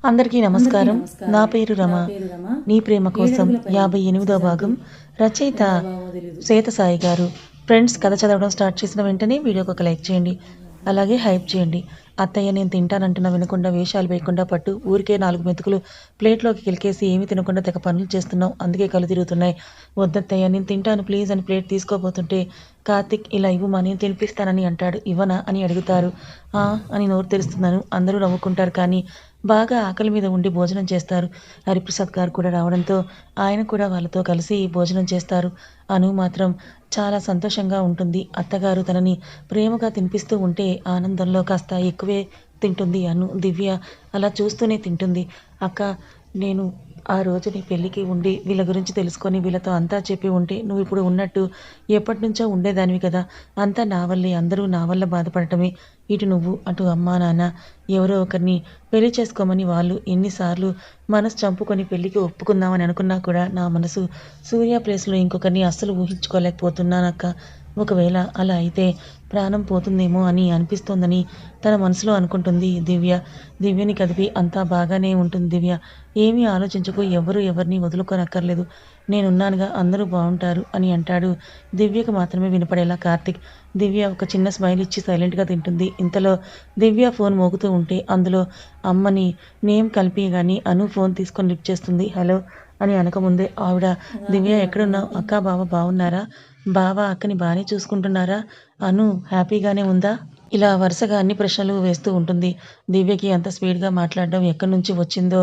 అందరికీ నమస్కారం. నా పేరు రమ. నీ ప్రేమ కోసం 58వ భాగం. రచయిత శ్వేతసాయి గారు. ఫ్రెండ్స్, కథ చదవడం స్టార్ట్ చేసిన వెంటనే వీడియోకి ఒక లైక్ చేయండి, అలాగే హైప్ చేయండి. అత్తయ్య నేను తింటానంటున్నా వినకుండా, వేషాలు వేయకుండా పట్టు, ఊరికే 4 మెతుకులు ప్లేట్లోకి కిలికేసి ఏమీ తినకుండా తెగ పనులు చేస్తున్నావు, అందుకే కళ్ళు తిరుగుతున్నాయి. వద్దత్తయ్య నేను తింటాను ప్లీజ్ అని ప్లేట్ తీసుకోబోతుంటే కార్తిక్ ఇలా ఇవ్వమా నేను తినిపిస్తానని అంటాడు. ఇవ్వనా అని అడుగుతారు. అని నోరు తెరుస్తున్నాను. అందరూ నవ్వుకుంటారు, కానీ బాగా ఆకలి మీద ఉండి భోజనం చేస్తారు. హరిప్రసాద్ గారు కూడా రావడంతో ఆయన కూడా వాళ్ళతో కలిసి భోజనం చేస్తారు. అను మాత్రం చాలా సంతోషంగా ఉంటుంది. అత్తగారు తనని ప్రేమగా తినిపిస్తూ ఉంటే ఆనందంలో కాస్త ఎక్కువే తింటుంది అను. దివ్య అలా చూస్తూనే తింటుంది. అక్క, నేను ఆ రోజు నీ పెళ్ళికి ఉండి వీళ్ళ గురించి తెలుసుకొని వీళ్ళతో అంతా చెప్పి ఉంటే నువ్వు ఇప్పుడు ఉన్నట్టు ఎప్పటినుంచో ఉండేదానివి కదా. అంతా నా వల్లే, అందరూ నా వల్ల బాధపడటమే. ఇటు నువ్వు, అటు అమ్మా నాన్న ఎవరో ఒకరిని పెళ్లి చేసుకోమని వాళ్ళు ఎన్నిసార్లు మనసు చంపుకొని పెళ్ళికి ఒప్పుకుందామని అనుకున్నా కూడా నా మనసు సూర్య ప్లేస్లో ఇంకొకరిని అస్సలు ఊహించుకోలేకపోతున్నానక్క. ఒకవేళ అలా అయితే ప్రాణం పోతుందేమో అని అనిపిస్తోందని తన మనసులో అనుకుంటుంది దివ్య. దివ్యని కదిపి అంతా బాగానే ఉంటుంది దివ్య, ఏమీ ఆలోచించకు, ఎవరు ఎవరిని వదులుకోనక్కర్లేదు, నేనున్నానుగా, అందరూ బాగుంటారు అని అంటాడు దివ్యకు మాత్రమే వినపడేలా కార్తిక్. దివ్య ఒక చిన్న స్మైల్ ఇచ్చి సైలెంట్గా తింటుంది. ఇంతలో దివ్య ఫోన్ మోగుతూ ఉంటే అందులో అమ్మని నేమ్ కలిపి కానీ అను ఫోన్ తీసుకొని లిఫ్ట్ చేస్తుంది. హలో అని అనకముందే ఆవిడ, దివ్య ఎక్కడున్నావు అక్క, బావ బాగున్నారా, బావ అక్కని బాగానే చూసుకుంటున్నారా, అను హ్యాపీగానే ఉందా, ఇలా వరుసగా అన్ని ప్రశ్నలు వేస్తూ ఉంటుంది. దివ్యకి అంత స్పీడ్గా మాట్లాడడం ఎక్కడి నుంచి వచ్చిందో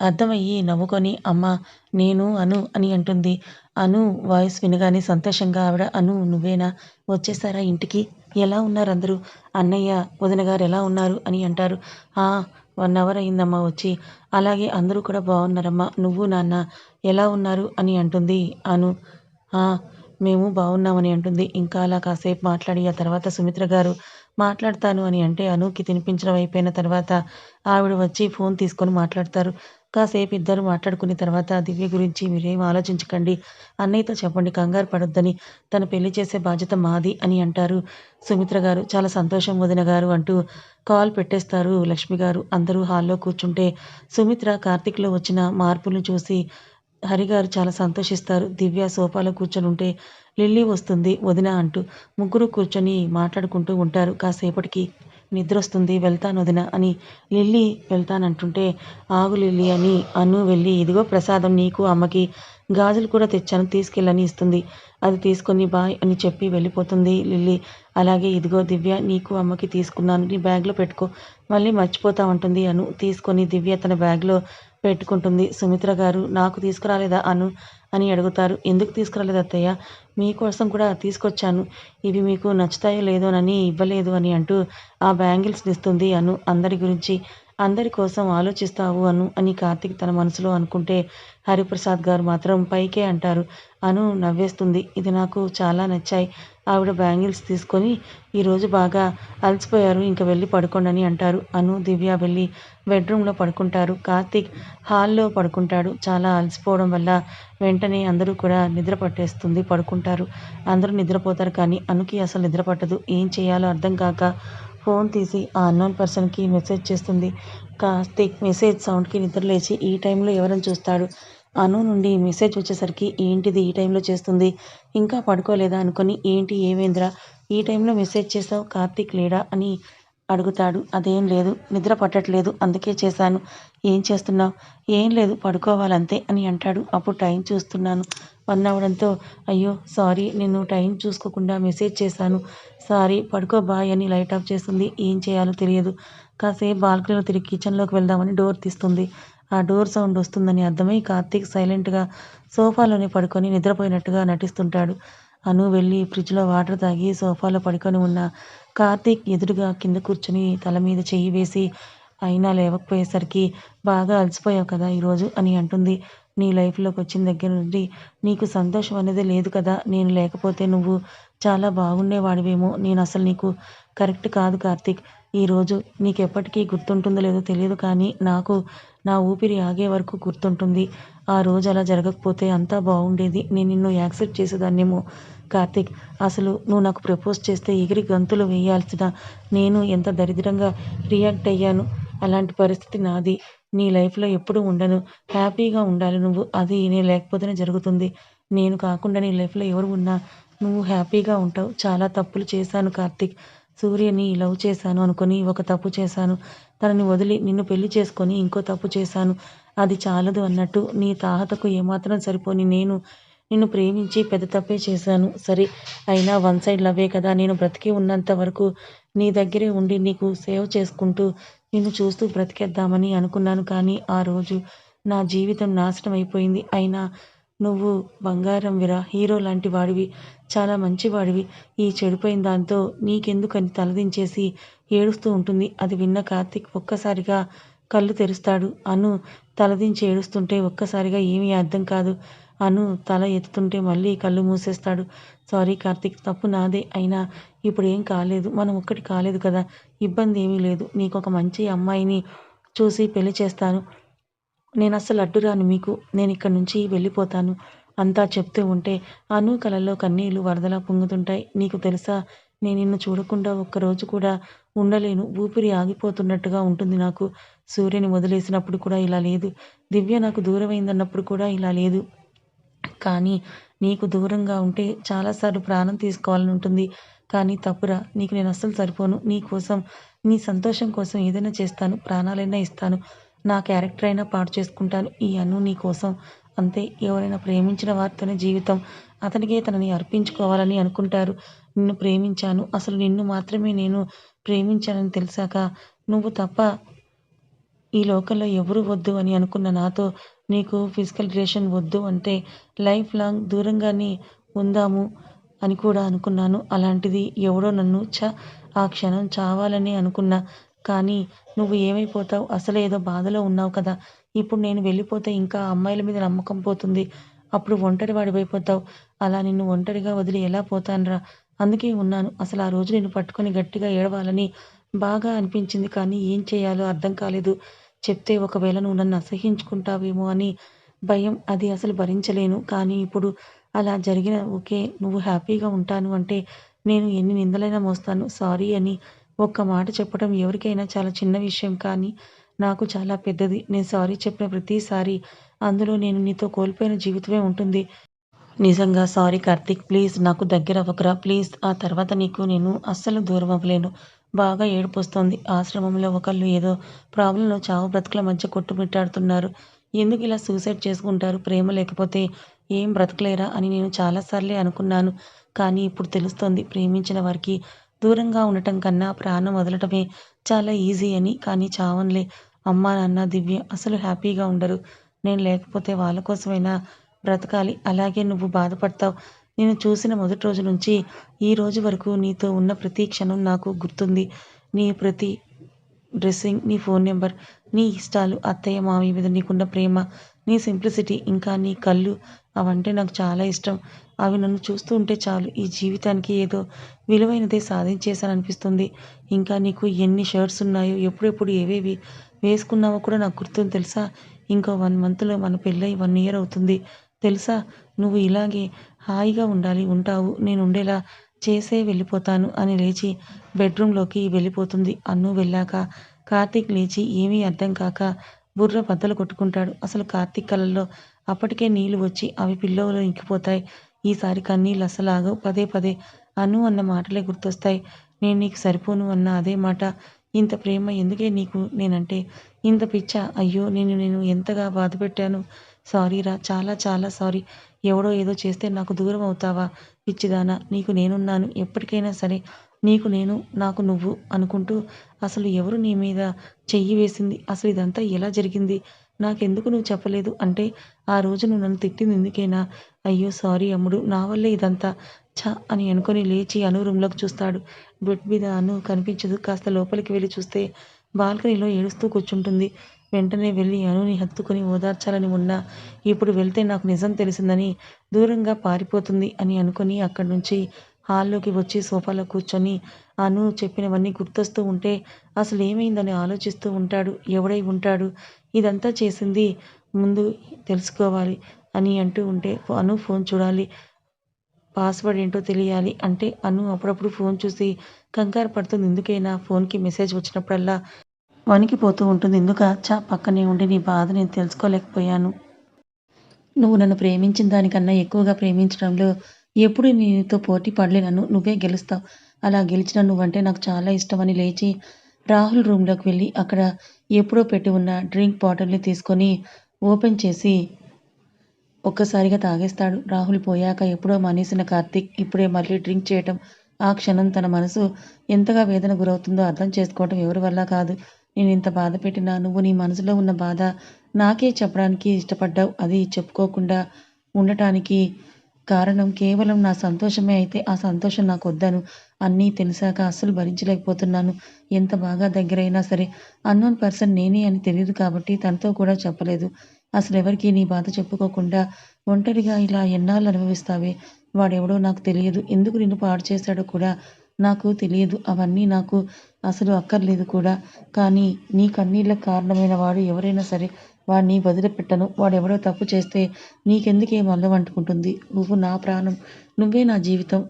అర్థమయ్యి నవ్వుకొని అమ్మ నేను అను అని అంటుంది. అను వాయిస్ వినగానే సంతోషంగా ఆవిడ, అను నువ్వేనా, వచ్చేసారా ఇంటికి, ఎలా ఉన్నారు అందరూ, అన్నయ్య వదిన గారు ఎలా ఉన్నారు అని అంటారు. 1 అవర్ అయిందమ్మా వచ్చి, అలాగే అందరూ కూడా బాగున్నారమ్మా, నువ్వు నాన్న ఎలా ఉన్నారు అని అంటుంది అను. "ఆ, మేము బాగున్నామని" అంటుంది. ఇంకా అలా కాసేపు మాట్లాడి ఆ తర్వాత సుమిత్ర గారు మాట్లాడతాను అని అంటే అనుకి తినిపించడం అయిపోయిన తర్వాత ఆవిడ వచ్చి ఫోన్ తీసుకొని మాట్లాడతారు. కాసేపు ఇద్దరు మాట్లాడుకున్న తర్వాత దివ్య గురించి మీరేం ఆలోచించకండి, అన్నయ్యతో చెప్పండి, కంగారు పడొద్దని, తను పెళ్లి చేసే బాధ్యత మాది అని అంటారు సుమిత్ర గారు. చాలా సంతోషం వదిన గారు అంటూ కాల్ పెట్టేస్తారు లక్ష్మి గారు. అందరూ హాల్లో కూర్చుంటే సుమిత్ర కార్తీక్‌లో వచ్చిన మార్పులను చూసి హరిగారు చాలా సంతోషిస్తారు. దివ్య సోఫాలో కూర్చొనుంటే లిల్లీ వస్తుంది వదిన అంటూ ముగ్గురు కూర్చొని మాట్లాడుకుంటూ ఉంటారు. కాసేపటికి నిద్రొస్తుంది, వెళ్తాను వదిన అని లిల్లీ వెళ్తానంటుంటే, ఆగు లిల్లీ అని అను వెళ్ళి, ఇదిగో ప్రసాదం నీకు అమ్మకి, గాజులు కూడా తెచ్చాను తీసుకెళ్ళని ఇస్తుంది. అది తీసుకొని బాయ్ అని చెప్పి వెళ్ళిపోతుంది లిల్లీ. అలాగే ఇదిగో దివ్య నీకు అమ్మకి తీసుకున్నాను, నీ బ్యాగ్‌లో పెట్టుకో, మళ్ళీ మర్చిపోతావంటుంది అను. తీసుకొని దివ్య తన బ్యాగ్‌లో పెట్టుకుంటుంది. సుమిత్ర గారు నాకు తీసుకురాలేదా అను అని అడుగుతారు. ఎందుకు తీసుకురాలేదు అత్తయ్య, మీకోసం కూడా తీసుకొచ్చాను, ఇవి మీకు నచ్చుతాయో లేదోనని ఇవ్వలేదు అని అంటూ ఆ బ్యాంగిల్స్‌ని ఇస్తుంది అను. అందరి గురించి, అందరి కోసం ఆలోచిస్తావు అను అని కార్తీక్ తన మనసులో అనుకుంటే హరిప్రసాద్ గారు మాత్రం పైకే అంటారు. అను నవ్వేస్తుంది. ఇది నాకు చాలా నచ్చాయి. ఆవిడ బ్యాంగిల్స్ తీసుకొని, ఈరోజు బాగా అలసిపోయారు, ఇంక వెళ్ళి పడుకోండని అంటారు. అను, దివ్య వెళ్ళి బెడ్రూమ్‌లో పడుకుంటారు. కార్తీక్ హాల్‌లో పడుకుంటాడు. చాలా అలసిపోవడం వల్ల వెంటనే అందరూ కూడా నిద్ర పట్టేస్తుంది, పడుకుంటారు. అందరూ నిద్రపోతారు, కానీ అనుకి అసలు నిద్ర పట్టదు. ఏం చేయాలో అర్థం కాక ఫోన్ తీసి ఆ అన్నోన్ పర్సన్‌కి మెసేజ్ చేస్తుంది. కార్తీక్ మెసేజ్ సౌండ్‌కి నిద్రలేచి ఈ టైంలో ఎవరని చూస్తాడు. అను నుండి మెసేజ్ వచ్చేసరికి ఏంటిది ఈ టైంలో చేస్తుంది, ఇంకా పడుకోలేదా అనుకొని, ఏంటి ఏమైందిరా ఈ టైంలో మెసేజ్ చేసావు, కార్తీక్ లేడా అని అడుగుతాడు. అదేం లేదు, నిద్ర పట్టట్లేదు అందుకే చేశాను. ఏం చేస్తున్నావు, ఏం లేదు పడుకోవాలంతే అని అంటాడు. అప్పుడు టైం చూస్తున్నాను 1 అవ్వడంతో, అయ్యో సారీ, నేను టైం చూసుకోకుండా మెసేజ్ చేశాను, సారీ, పడుకో బాయ్ అని లైట్ ఆఫ్ చేస్తుంది. ఏం చేయాలో తెలియదు. కాసేపు బాల్కనీలో తిరిగి కిచెన్లోకి వెళ్దామని డోర్ తీస్తుంది. ఆ డోర్ సౌండ్ వస్తుందని అర్థమై కార్తీక్ సైలెంట్‌గా సోఫాలోనే పడుకొని నిద్రపోయినట్టుగా నటిస్తుంటాడు. అను వెళ్ళి ఫ్రిడ్జ్‌లో వాటర్ తాగి సోఫాలో పడుకొని ఉన్న కార్తీక్ ఎదురుగా కింద కూర్చొని తల మీద చెయ్యి వేసి, అయినా లేవకపోయేసరికి, బాగా అలసిపోయావు కదా ఈరోజు అని అంటుంది. నీ లైఫ్‌లోకి వచ్చిన దగ్గర నుండి నీకు సంతోషం అనేదే లేదు కదా, నేను లేకపోతే నువ్వు చాలా బాగుండేవాడివేమో, నేను అసలు నీకు కరెక్ట్ కాదు కార్తీక్. ఈరోజు నీకెప్పటికీ గుర్తుంటుందో లేదో తెలియదు, కానీ నాకు నా ఊపిరి ఆగే వరకు గుర్తుంటుంది. ఆ రోజు అలా జరగకపోతే అంతా బాగుండేది, నేను నిన్ను యాక్సెప్ట్ చేసేదాన్నేమో కార్తీక్. అసలు నువ్వు నాకు ప్రపోజ్ చేస్తే ఎగిరి గంతులు వేయాల్సిన నేను ఎంత దరిద్రంగా రియాక్ట్ అయ్యాను. అలాంటి పరిస్థితి నాది. నీ లైఫ్‌లో ఎప్పుడూ ఉండను. హ్యాపీగా ఉండాలి నువ్వు. అది నేను లేకపోతేనే జరుగుతుంది. నేను కాకుండా నీ లైఫ్‌లో ఎవరు ఉన్నా నువ్వు హ్యాపీగా ఉంటావు. చాలా తప్పులు చేశాను కార్తీక్. సూర్యని లవ్ చేశాను అనుకోని ఒక తప్పు చేశాను. తనని వదిలి నిన్ను పెళ్లి చేసుకొని ఇంకో తప్పు చేశాను. అది చాలదు అన్నట్టు నీ తాహతకు ఏమాత్రం సరిపోని నేను నిన్ను ప్రేమించి పెద్ద తప్పే చేశాను. సరే అయినా వన్ సైడ్ లవ్వే కదా! నేను బ్రతికి ఉన్నంత వరకు నీ దగ్గరే ఉండి నీకు సేవ చేసుకుంటూ నిన్ను చూస్తూ బ్రతికేద్దామని అనుకున్నాను. కానీ ఆ రోజు నా జీవితం నాశనం అయిపోయింది. అయినా నువ్వు బంగారంవిరా, హీరో లాంటి వాడివి, చాలా మంచివాడివి. ఈ చెడిపోయిన దాంతో నీకెందుకని తలదించేసి ఏడుస్తూ ఉంటుంది. అది విన్న కార్తీక్ ఒక్కసారిగా కళ్ళు తెరుస్తాడు. అను తలదించి ఏడుస్తుంటే ఒక్కసారిగా ఏమీ అర్థం కాదు. అను తల ఎత్తుతుంటే మళ్ళీ కళ్ళు మూసేస్తాడు. సారీ కార్తీక్, తప్పు నాదే. అయినా ఇప్పుడేం కాలేదు. మనం ఒక్కటి కాలేదు కదా! ఇబ్బంది ఏమీ లేదు. నీకొక మంచి అమ్మాయిని చూసి పెళ్లి చేస్తాను. నేనస్సలు అడ్డురాను మీకు. నేనిక్కడి నుంచి వెళ్ళిపోతాను అంతా చెప్తూ ఉంటే అను కళ్ళల్లో కన్నీళ్లు వరదలా పొంగుతుంటాయి. నీకు తెలుసా, నేను నిన్ను చూడకుండా ఒక్కరోజు కూడా ఉండలేను. ఊపిరి ఆగిపోతున్నట్టుగా ఉంటుంది నాకు. సూర్యని వదిలేసినప్పుడు కూడా ఇలా లేదు. దివ్య నాకు దూరమైందన్నప్పుడు కూడా ఇలా లేదు. కానీ నీకు దూరంగా ఉంటే చాలా సార్లు ప్రాణం తీసుకోవాలని ఉంటుంది. కానీ తప్పురా. నీకు నేను అస్సలు సరిపోను. నీ కోసం, నీ సంతోషం కోసం ఏదైనా చేస్తాను. ప్రాణాలైనా ఇస్తాను. నా క్యారెక్టర్ అయినా పాడు చేసుకుంటాను. ఈ అను నీ కోసం అంతే. ఎవరైనా ప్రేమించిన వారితోనే జీవితం. అతనికే తనని అర్పించుకోవాలని అనుకుంటారు. నిన్ను ప్రేమించాను. అసలు నిన్ను మాత్రమే నేను ప్రేమించానని తెలిసాక నువ్వు తప్ప ఈ లోకంలో ఎవరు వద్దు అని అనుకున్న నాతో నీకు ఫిజికల్ రిలేషన్ వద్దు అంటే లైఫ్ లాంగ్ దూరంగానే ఉందాము అని కూడా అనుకున్నాను. అలాంటిది ఎవడో నన్ను ఆ క్షణం చావాలని అనుకున్నా. కానీ నువ్వు ఏమైపోతావు? అసలే ఏదో బాధలో ఉన్నావు కదా! ఇప్పుడు నేను వెళ్ళిపోతే ఇంకా అమ్మాయిల మీద నమ్మకం పోతుంది. అప్పుడు ఒంటరివాడివైపోతావు. అలా నిన్ను ఒంటరిగా వదిలి ఎలా పోతానురా! అందుకే ఉన్నాను. అసలు ఆ రోజు నిన్ను పట్టుకొని గట్టిగా ఏడవాలని బాగా అనిపించింది. కానీ ఏం చేయాలో అర్థం కాలేదు. చెప్తే ఒకవేళ నువ్వు నన్ను అసహ్యించుకుంటావేమో అని భయం. అది అసలు భరించలేను. కానీ ఇప్పుడు అలా జరిగిన ఓకే. నువ్వు హ్యాపీగా ఉంటాను అంటే నేను ఎన్ని నిందలైనా మోస్తాను. సారీ అని ఒక్క మాట చెప్పడం ఎవరికైనా చాలా చిన్న విషయం. కానీ నాకు చాలా పెద్దది. నేను సారీ చెప్పిన ప్రతిసారి అందులో నేను నీతో కోల్పోయిన జీవితమే ఉంటుంది. నిజంగా సారీ కార్తీక్. ప్లీజ్ నాకు దగ్గరవ్వకురా ప్లీజ్. ఆ తర్వాత నీకు నేను అస్సలు దూరం అవ్వలేను. బాగా ఏడుపొస్తోంది. ఆశ్రమంలో ఒకళ్ళు ఏదో ప్రాబ్లంలో చావు బ్రతుకుల మధ్య కొట్టుమిట్టాడుతున్నారు. ఎందుకిలా సూసైడ్ చేసుకుంటారు? ప్రేమ లేకపోతే ఏం బ్రతకలేరా అని నేను చాలా సార్లే అనుకున్నాను. కానీ ఇప్పుడు తెలుస్తోంది ప్రేమించిన వారికి దూరంగా ఉండటం కన్నా ప్రాణం వదలటమే చాలా ఈజీ అని. కానీ చావనులే. అమ్మా, నాన్న, దివ్య అసలు హ్యాపీగా ఉండరు. నేను లేకపోతే వాళ్ళ కోసమైనా బ్రతకాలి. అలాగే నువ్వు బాధపడతావు. నేను చూసిన మొదటి రోజు నుంచి ఈ రోజు వరకు నీతో ఉన్న ప్రతి క్షణం నాకు గుర్తుంది. నీ ప్రతి డ్రెస్సింగ్, నీ ఫోన్ నెంబర్, నీ ఇష్టాలు, అత్తయ్య, మామయ్య మీద నీకున్న ప్రేమ, నీ సింప్లిసిటీ, ఇంకా నీ కళ్ళు అవంటే నాకు చాలా ఇష్టం. అవి నన్ను చూస్తూ ఉంటే చాలు ఈ జీవితానికి ఏదో విలువైనదే సాధించేశాననిపిస్తుంది. ఇంకా నీకు ఎన్ని షర్ట్స్ ఉన్నాయో, ఎప్పుడెప్పుడు ఏవేవి వేసుకున్నావో కూడా నాకు గుర్తుంది తెలుసా? ఇంకో 1 మంత్‌లో మన పెళ్ళై 1 ఇయర్ అవుతుంది. తెలుసా? నువ్వు ఇలాగే హాయిగా ఉండాలి. ఉంటావు. నేనుండేలా చేసే వెళ్ళిపోతాను అని లేచి బెడ్‌రూమ్‌లోకి వెళ్ళిపోతుంది. అను వెళ్ళాక కార్తీక్ లేచి ఏమీ అర్థం కాక బుర్ర బద్దలు కొట్టుకుంటాడు. అసలు కార్తీక్ కళ్ళల్లో అప్పటికే నీళ్లు వచ్చి అవి పిల్లోలో ఇంకిపోతాయి. ఈసారి కన్నీళ్లు అస్సలాగవు. పదే పదే అను అన్న మాటలే గుర్తొస్తాయి. నేను నీకు సరిపోను అన్న అదే మాట. ఇంత ప్రేమ ఎందుకే నీకు నేనంటే? ఇంత పిచ్చా? అయ్యో! నేను ఎంతగా బాధపెట్టాను. సారీరా. చాలా చాలా సారీ. ఎవడో ఏదో చేస్తే నాకు దూరం అవుతావా? పిచ్చిదానా! నీకు నేనున్నాను. ఎప్పటికైనా సరే నీకు నేను, నాకు నువ్వు అనుకుంటూ అసలు ఎవరు నీ మీద చెయ్యి వేసింది? అసలు ఇదంతా ఎలా జరిగింది? నాకెందుకు నువ్వు చెప్పలేదు? అంటే ఆ రోజు నువ్వు నన్ను తిట్టింది ఇందుకేనా? అయ్యో! సారీ అమ్ముడు. నా వల్లే ఇదంతా. అని అనుకోని లేచి అను రూమ్‌లోకి చూస్తాడు. బెడ్ మీద అను కనిపించదు. కాస్త లోపలికి వెళ్లి చూస్తే బాల్కనీలో ఏడుస్తూ కూర్చుంటుంది. వెంటనే వెళ్లి అనుని హత్తుకుని ఓదార్చాలని ఉన్నా ఇప్పుడు వెళ్తే నాకు నిజం తెలిసిందని దూరంగా పారిపోతుంది అని అనుకుని అక్కడి నుంచి హాల్లోకి వచ్చి సోఫాలో కూర్చొని అను చెప్పినవన్నీ గుర్తొస్తూ ఉంటే అసలేమైందని ఆలోచిస్తూ ఉంటాడు. ఎవడై ఉంటాడు? ఇదంతా చేసింది ముందు తెలుసుకోవాలి అని అంటూ ఉంటే అను ఫోన్ చూడాలి. పాస్వర్డ్ ఏంటో తెలియాలి. అంటే అను అప్పుడప్పుడు ఫోన్ చూసి కంగారు పడుతుంది. ఎందుకైనా ఫోన్‌కి మెసేజ్ వచ్చినప్పుడల్లా వణికిపోతూ ఉంటుంది. ఎందుకా పక్కనే ఉండి నీ బాధ నేను తెలుసుకోలేకపోయాను. నువ్వు నన్ను ప్రేమించిన దానికన్నా ఎక్కువగా ప్రేమించడంలో ఎప్పుడు నీతో పోటీ పడలేనను. నువ్వే గెలుస్తావు. అలా గెలిచిన నువ్వంటే నాకు చాలా ఇష్టమని లేచి రాహుల్ రూమ్‌లోకి వెళ్ళి అక్కడ ఎప్పుడో పెట్టి ఉన్న డ్రింక్ బాటిల్‌ని తీసుకొని ఓపెన్ చేసి ఒక్కసారిగా తాగేస్తాడు. రాహుల్ పోయాక ఎప్పుడో మానేసిన కార్తీక్ ఇప్పుడే మళ్ళీ డ్రింక్ చేయటం, ఆ క్షణం తన మనసు ఎంతగా వేదన గురవుతుందో అర్థం చేసుకోవటం ఎవరి వల్ల కాదు. నేనింత బాధ పెట్టినా నువ్వు నీ మనసులో ఉన్న బాధ నాకే చెప్పడానికి ఇష్టపడ్డావు. అది చెప్పుకోకుండా ఉండటానికి కారణం కేవలం నా సంతోషమే అయితే ఆ సంతోషం నాకొద్దను. అన్నీ తెలిసాక అస్సలు భరించలేకపోతున్నాను. ఎంత బాగా దగ్గరైనా సరే అన్నోన్ పర్సన్ నేనే అని తెలీదు కాబట్టి తనతో కూడా చెప్పలేదు. అసలెవరికీ నీ బాధ చెప్పుకోకుండా ఒంటరిగా ఇలా ఎన్నాళ్ళు అనుభవిస్తావే? వాడెవడో నాకు తెలియదు. ఎందుకు నిన్ను పాడు చేశాడో కూడా నాకు తెలియదు. అవన్నీ నాకు అసలు అక్కర్లేదు కూడా. కానీ నీ కన్నీళ్ళకి కారణమైన వాడు ఎవరైనా సరే వాడిని వదిలిపెట్టను. వాడెవడో తప్పు చేస్తే నీకెందుకే మల్లెం అంటుకుంటుంది? నువ్వు నా ప్రాణం. నువ్వే నా జీవితం.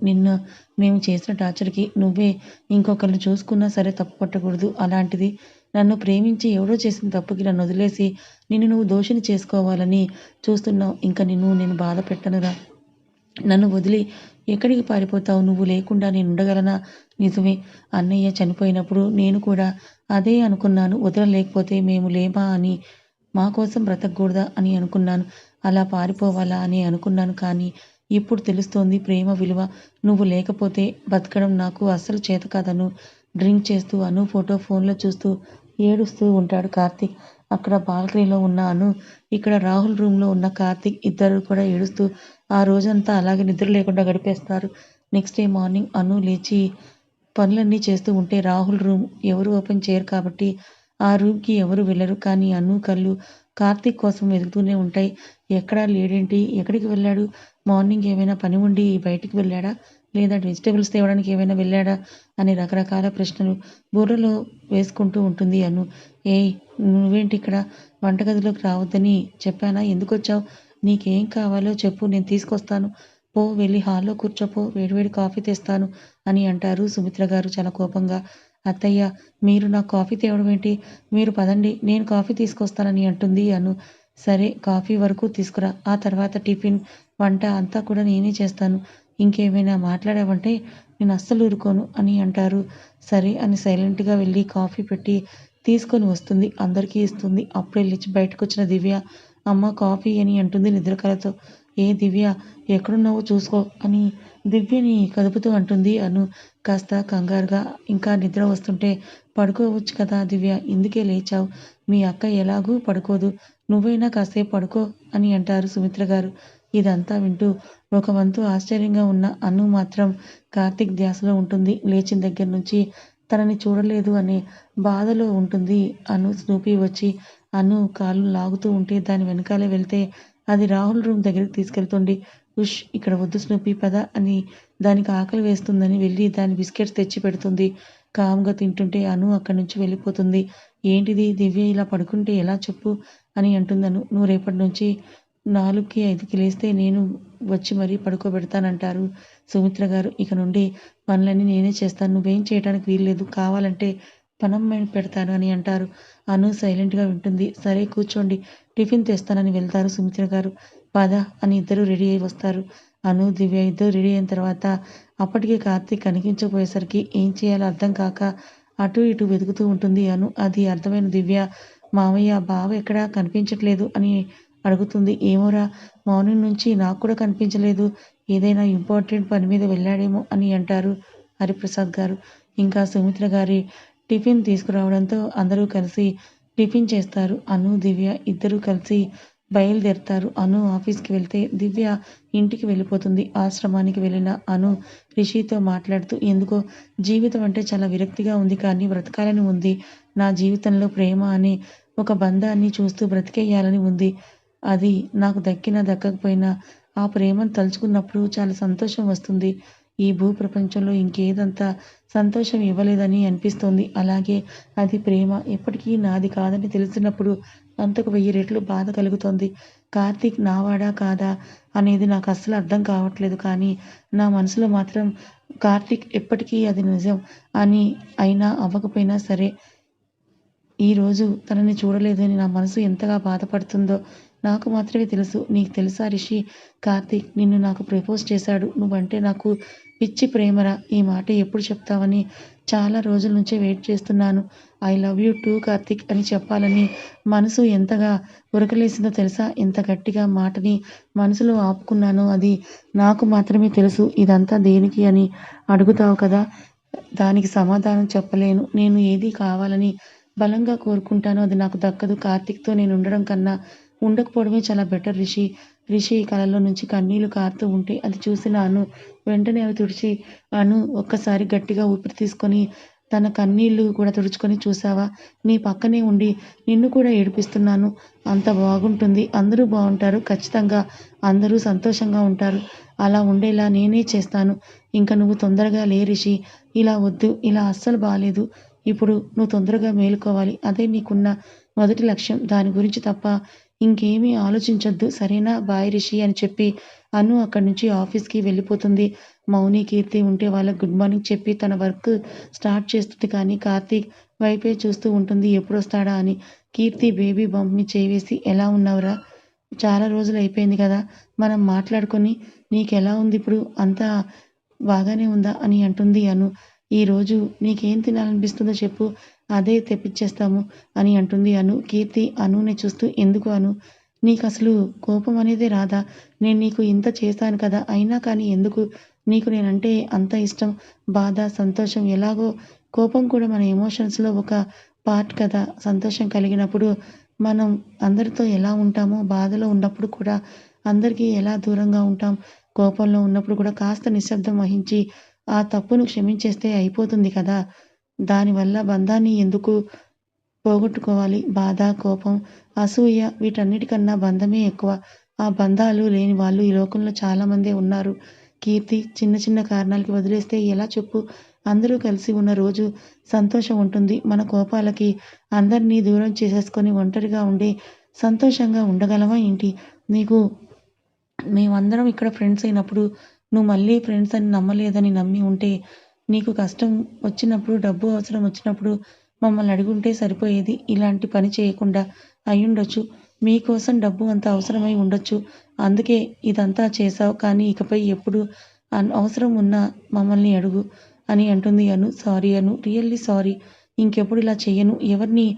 మేము చేసిన టార్చర్‌కి నువ్వే ఇంకొకరిని చూసుకున్నా సరే తప్పు పట్టకూడదు. అలాంటిది నన్ను ప్రేమించి ఎవడో చేసిన తప్పుకి నన్నొదిలేసి నిన్ను నువ్వు దోషిని చేసుకోవాలని చూస్తున్నావు. ఇంక నేను బాధ పెట్టనురా. నన్ను వదిలి ఎక్కడికి పారిపోతావు? నువ్వు లేకుండా నేనుండగలనా? నిజమే. అన్నయ్య చనిపోయినప్పుడు నేను కూడా అదే అనుకున్నాను. వదలలేకపోతే మేము లేమా అని, మా కోసం బ్రతకగూడదా అని అనుకున్నాను. అలా పారిపోవాలా అని అనుకున్నాను. కానీ ఇప్పుడు తెలుస్తోంది ప్రేమ విలువ. నువ్వు లేకపోతే బతకడం నాకు అస్సలు చేత కాదను. డ్రింక్ చేస్తూ అను ఫోటో ఫోన్‌లో చూస్తూ ఏడుస్తూ ఉంటాడు కార్తీక్. అక్కడ బాల్కనీలో ఉన్న అను, ఇక్కడ రాహుల్ రూమ్‌లో ఉన్న కార్తీక్ ఇద్దరు కూడా ఏడుస్తూ ఆ రోజంతా అలాగే నిద్ర లేకుండా గడిపేస్తారు. నెక్స్ట్ డే మార్నింగ్ అను లేచి పనులన్నీ చేస్తూ ఉంటే రాహుల్ రూమ్ ఎవరు ఓపెన్ చేయరు కాబట్టి ఆ రూమ్‌కి ఎవరు వెళ్లరు. కానీ అను కళ్ళు కార్తీక్ కోసం వెతుకుతూనే ఉంటాయి. ఎక్కడా లేడేంటి? ఎక్కడికి వెళ్ళాడు? మార్నింగ్ ఏమైనా పని ఉండి బయటికి వెళ్ళాడా? లేదా వెజిటబుల్స్ తేవడానికి ఏమైనా వెళ్ళాడా? అని రకరకాల ప్రశ్నలు బుర్రలో వేసుకుంటూ ఉంటుంది అను. ఏయ్! నువ్వేంటిక్కడ? వంటగదిలోకి రావద్దని చెప్పానా? ఎందుకొచ్చావు? నీకేం కావాలో చెప్పు నేను తీసుకొస్తాను. పో వెళ్ళి హాల్‌లో కూర్చోపో. వేడివేడి కాఫీ తెస్తాను అని అంటారు సుమిత్ర గారు చాలా కోపంగా. అత్తయ్య మీరు నాకు కాఫీ తేవడం ఏంటి? మీరు పదండి నేను కాఫీ తీసుకొస్తానని అంటుంది అను. సరే కాఫీ వరకు తీసుకురా. ఆ తర్వాత టిఫిన్, వంట అంతా కూడా నేనే చేస్తాను. ఇంకేమైనా మాట్లాడావంటే నేను అస్సలు ఊరుకోను అని అంటారు. సరే అని సైలెంట్‌గా వెళ్ళి కాఫీ పెట్టి తీసుకొని వస్తుంది. అందరికీ ఇస్తుంది. అప్పుడే లేచి బయటకొచ్చిన దివ్య అమ్మ కాఫీ అని అంటుంది నిద్ర కలతో. ఏ దివ్య ఎక్కడున్నావో చూసుకో అని దివ్యని కదుపుతూ అంటుంది అను కాస్త కంగారుగా. ఇంకా నిద్ర వస్తుంటే పడుకోవచ్చు కదా దివ్య ఎందుకే లేచావు? మీ అక్క ఎలాగూ పడుకోదు. నువ్వైనా కాసేపు పడుకో అని అంటారు సుమిత్ర గారు. ఇదంతా వింటూ ఒక వంతు ఆశ్చర్యంగా ఉన్న అను మాత్రం కార్తీక్ ధ్యాసలో ఉంటుంది. లేచిన దగ్గర నుంచి తనని చూడలేదు అనే బాధలో ఉంటుంది. అను స్నూపీ వచ్చి అను కాళ్ళు లాగుతూ ఉంటే దాని వెనకాలే వెళ్తే అది రాహుల్ రూమ్ దగ్గరికి తీసుకెళ్తుంది. ఉష్ ఇక్కడ వద్దు స్నూపీ పద అని దానికి ఆకలి వేస్తుందని వెళ్ళి దాని బిస్కెట్స్ తెచ్చి పెడుతుంది. కామ్‌గా తింటుంటే అను అక్కడి నుంచి వెళ్ళిపోతుంది. ఏంటిది దివ్య ఇలా పడుకుంటే ఎలా చెప్పు అని అంటుందను. నువ్వు రేపటి నుంచి 4కి 5కి లేస్తే నేను వచ్చి మరీ పడుకోబెడతానంటారు సుమిత్ర గారు. ఇక నుండి పనులన్నీ నేనే చేస్తాను. నువ్వేం చేయటానికి వీల్లేదు. కావాలంటే పనమ్మాయిని పెడతాను అని అంటారు. అను సైలెంట్‌గా వింటుంది. సరే కూర్చోండి. టిఫిన్ తెస్తానని వెళ్తారు సుమిత్ర గారు. పద అని ఇద్దరూ రెడీ అయ్యి వస్తారు. అను, దివ్య ఇద్దరు రెడీ అయిన తర్వాత అప్పటికే కార్తీక్ కనిపించకపోయేసరికి ఏం చేయాలో అర్థం కాక అటు ఇటు వెతుకుతూ ఉంటుంది అను. అది అర్థమైన దివ్య మావయ్య బావ ఎక్కడా కనిపించట్లేదు అని అడుగుతుంది. ఏమోరా మార్నింగ్ నుంచి నాకు కూడా కనిపించలేదు. ఏదైనా ఇంపార్టెంట్ పని మీద వెళ్ళాడేమో అని అంటారు హరిప్రసాద్ గారు. ఇంకా సుమిత్ర గారి టిఫిన్ తీసుకురావడంతో అందరూ కలిసి టిఫిన్ చేస్తారు. అను, దివ్య ఇద్దరూ కలిసి బయలుదేరతారు. అను ఆఫీస్‌కి వెళ్తే దివ్య ఇంటికి వెళ్ళిపోతుంది. ఆశ్రమానికి వెళ్ళిన అను రిషితో మాట్లాడుతూ ఎందుకో జీవితం అంటే చాలా విరక్తిగా ఉంది కానీ బ్రతకాలని ఉంది. నా జీవితంలో ప్రేమ అనే ఒక బంధాన్ని చూస్తూ బ్రతికేయాలని ఉంది. అది నాకు దక్కినా దక్కకపోయినా ఆ ప్రేమను తలుచుకున్నప్పుడు చాలా సంతోషం వస్తుంది. ఈ భూప్రపంచంలో ఇంకేదంత సంతోషం ఇవ్వలేదని అనిపిస్తోంది. అలాగే అది ప్రేమ ఎప్పటికీ నాది కాదని తెలిసినప్పుడు అంతకు 1000 రెట్లు బాధ కలుగుతోంది. కార్తీక్ నావాడా కాదా అనేది నాకు అస్సలు అర్థం కావట్లేదు. కానీ నా మనసులో మాత్రం కార్తీక్ ఎప్పటికీ అది నిజం అని అయినా అవ్వకపోయినా సరే ఈరోజు తనని చూడలేదని నా మనసు ఎంతగా బాధపడుతుందో నాకు మాత్రమే తెలుసు. నీకు తెలుసా రిషి, కార్తీక్ నిన్ను నాకు ప్రపోజ్ చేశాడు. నువ్వంటే నాకు పిచ్చి ప్రేమరా. ఈ మాట ఎప్పుడు చెప్తావని చాలా రోజుల నుంచే వెయిట్ చేస్తున్నాను. I love you two Karthik అని చెప్పాలని మనసు ఎంతగా ఉరకలేసిందో తెలుసా. ఎంత గట్టిగా మాటని మనసులో ఆపుకున్నానో అది నాకు మాత్రమే తెలుసు. ఇదంతా దేనికి అని అడుగుతావు కదా, దానికి సమాధానం చెప్పలేను. నేను ఏది కావాలని బలంగా కోరుకుంటానో అది నాకు దక్కదు. కార్తీక్తో నేను ఉండడం కన్నా ఉండకపోవడమే చాలా బెటర్ రిషి. రిషి కళ్ళలో నుంచి కన్నీళ్లు కారుతూ ఉంటే అది చూసిన అను వెంటనే అవి తుడిచి, అను ఒక్కసారి గట్టిగా ఊపిరి తీసుకొని తన కన్నీళ్లు కూడా తుడుచుకొని, చూసావా నీ పక్కనే ఉండి నిన్ను కూడా ఏడిపిస్తున్నాను. అంత బాగుంటుంది. అందరూ బాగుంటారు. ఖచ్చితంగా అందరూ సంతోషంగా ఉంటారు. అలా ఉండేలా నేనే చేస్తాను. ఇంకా నువ్వు తొందరగా లే రిషి. ఇలా వద్దు. ఇలా అస్సలు బాలేదు. ఇప్పుడు నువ్వు తొందరగా మేలుకోవాలి. అదే నీకున్న మొదటి లక్ష్యం. దాని గురించి తప్ప ఇంకేమీ ఆలోచించొద్దు. సరేనా? బాయ్ రిషి అని చెప్పి అను అక్కడి నుంచి ఆఫీస్కి వెళ్ళిపోతుంది. మౌని, కీర్తి ఉంటే వాళ్ళకి గుడ్ మార్నింగ్ చెప్పి తన వర్క్ స్టార్ట్ చేస్తుంది. కానీ కార్తీక్ వైపే చూస్తూ ఉంటుంది ఎప్పుడొస్తాడా అని. కీర్తి బేబీ బంప్ మీద చేయి వేసి, ఎలా ఉన్నావురా? చాలా రోజులు అయిపోయింది కదా మనం మాట్లాడుకొని. నీకెలా ఉంది ఇప్పుడు? అంతా బాగానే ఉందా అని అంటుంది అను. ఈరోజు నీకేం తినాలనిపిస్తుందో చెప్పు, అదే తెప్పించేస్తాము అని అంటుంది అను. కీర్తి అనుని చూస్తూ, ఎందుకు అను, నీకు అసలు కోపం అనేదే రాదా? నేను నీకు ఇంత చేశాను కదా, అయినా కానీ ఎందుకు నీకు నేనంటే అంత ఇష్టం? బాధ, సంతోషం ఎలాగో కోపం కూడా మన ఎమోషన్స్లో ఒక పార్ట్ కదా. సంతోషం కలిగినప్పుడు మనం అందరితో ఎలా ఉంటామో, బాధలో ఉన్నప్పుడు కూడా అందరికీ ఎలా దూరంగా ఉంటాం, కోపంలో ఉన్నప్పుడు కూడా కాస్త నిశ్శబ్దం వహించి ఆ తప్పును క్షమించేస్తే అయిపోతుంది కదా. దానివల్ల బంధాన్ని ఎందుకు పోగొట్టుకోవాలి? బాధ, కోపం, అసూయ వీటన్నిటికన్నా బంధమే ఎక్కువ. ఆ బంధాలు లేని వాళ్ళు ఈ లోకంలో చాలామందే ఉన్నారు. కీర్తి, చిన్న చిన్న కారణాలకి వదిలేస్తే ఎలా చెప్పు? అందరూ కలిసి ఉన్న రోజు సంతోషం ఉంటుంది. మన కోపాలకి అందరినీ దూరం చేసేసుకొని ఒంటరిగా ఉండి సంతోషంగా ఉండగలమా ఏంటి? నీకు మేమందరం ఇక్కడ ఫ్రెండ్స్ అయినప్పుడు నువ్వు మళ్ళీ ఫ్రెండ్స్ అని నమ్మలేదని నమ్మి ఉంటే, నీకు కష్టం వచ్చినప్పుడు, డబ్బు అవసరం వచ్చినప్పుడు మమ్మల్ని అడుగుంటే సరిపోయేది. ఇలాంటి పని చేయకుండా అయ్యుండొచ్చు. మీకోసం డబ్బు అంత అవసరమై ఉండొచ్చు. అందుకే ఇదంతా చేశావు. కానీ ఇకపై ఎప్పుడు అవసరం ఉన్నా మమ్మల్ని అడుగు అని అంటుంది అను. సారీ అను, రియల్లీ సారీ. ఇంకెప్పుడు ఇలా చెయ్యను. ఎవరిని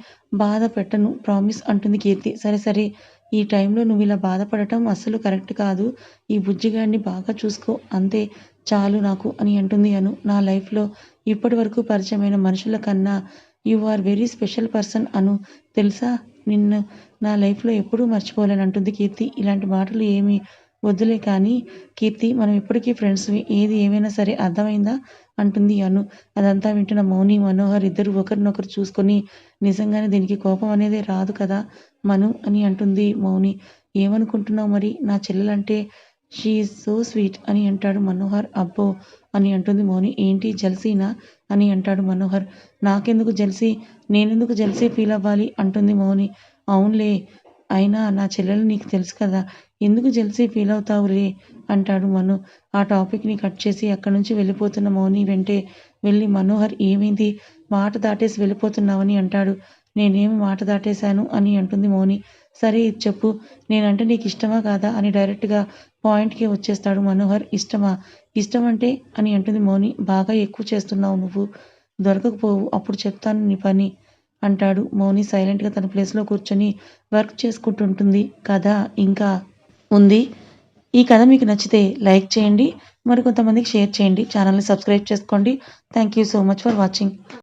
బాధ పెట్టను ప్రామిస్ అంటుంది కీర్తి. సరే సరే, ఈ టైంలో నువ్వు ఇలా బాధపడటం అస్సలు కరెక్ట్ కాదు. ఈ బుజ్జిగాడిని బాగా చూసుకో, అంతే చాలు నాకు అని అంటుంది అను. నా లైఫ్లో ఇప్పటి వరకు పరిచయమైన మనుషుల కన్నా you are very special person Anu. తెలుసా, నిన్ను నా లైఫ్లో ఎప్పుడూ మర్చిపోలేను అంటుంది కీర్తి. ఇలాంటి మాటలు ఏమీ వద్దులే కానీ కీర్తి, మనం ఇప్పటికీ ఫ్రెండ్స్వి. ఏది ఏమైనా సరే, అర్థమైందా అంటుంది అను. అదంతా వింటున్న మౌని, మనోహర్ ఇద్దరు ఒకరినొకరు చూసుకొని, నిజంగానే దీనికి కోపం అనేది రాదు కదా మను అని అంటుంది మౌని. ఏమనుకుంటున్నావు మరి? నా చెల్లెలంటే షీ ఈజ్ సో స్వీట్ అని అంటాడు మనోహర్. అబ్బో అని అంటుంది మౌని. ఏంటి జెల్సీనా అని అంటాడు మనోహర్. నాకెందుకు జెల్సీ? నేనెందుకు జెల్సీ ఫీల్ అవ్వాలి అంటుంది మౌని. అవునులే, అయినా నా చెల్లెలు నీకు తెలుసు కదా, ఎందుకు జెల్సీ ఫీల్ అవుతావు రే అంటాడు మను. ఆ టాపిక్ని కట్ చేసి అక్కడి నుంచి వెళ్ళిపోతున్న మౌని వెంటే వెళ్ళి, మనోహర్ ఏమైంది, మాట దాటేసి వెళ్ళిపోతున్నావని అంటాడు. నేనేమి మాట దాటేశాను అని అంటుంది మౌని. సరే ఇది చెప్పు, నేనంటే నీకు ఇష్టమా కాదా అని డైరెక్ట్గా పాయింట్కి వచ్చేస్తాడు మనోహర్. ఇష్టమా? ఇష్టమంటే అని అంటుంది మౌని. బాగా ఎక్కువ చేస్తున్నావు నువ్వు. దొరకకపోవు, అప్పుడు చెప్తాను నీ పని అంటాడు. మౌని సైలెంట్గా తన ప్లేస్లో కూర్చొని వర్క్ చేసుకుంటుంటుంది. కథ ఇంకా ఉంది. ఈ కథ మీకు నచ్చితే లైక్ చేయండి, మరికొంతమందికి షేర్ చేయండి, ఛానల్ని సబ్స్క్రైబ్ చేసుకోండి. Thank you so much for watching.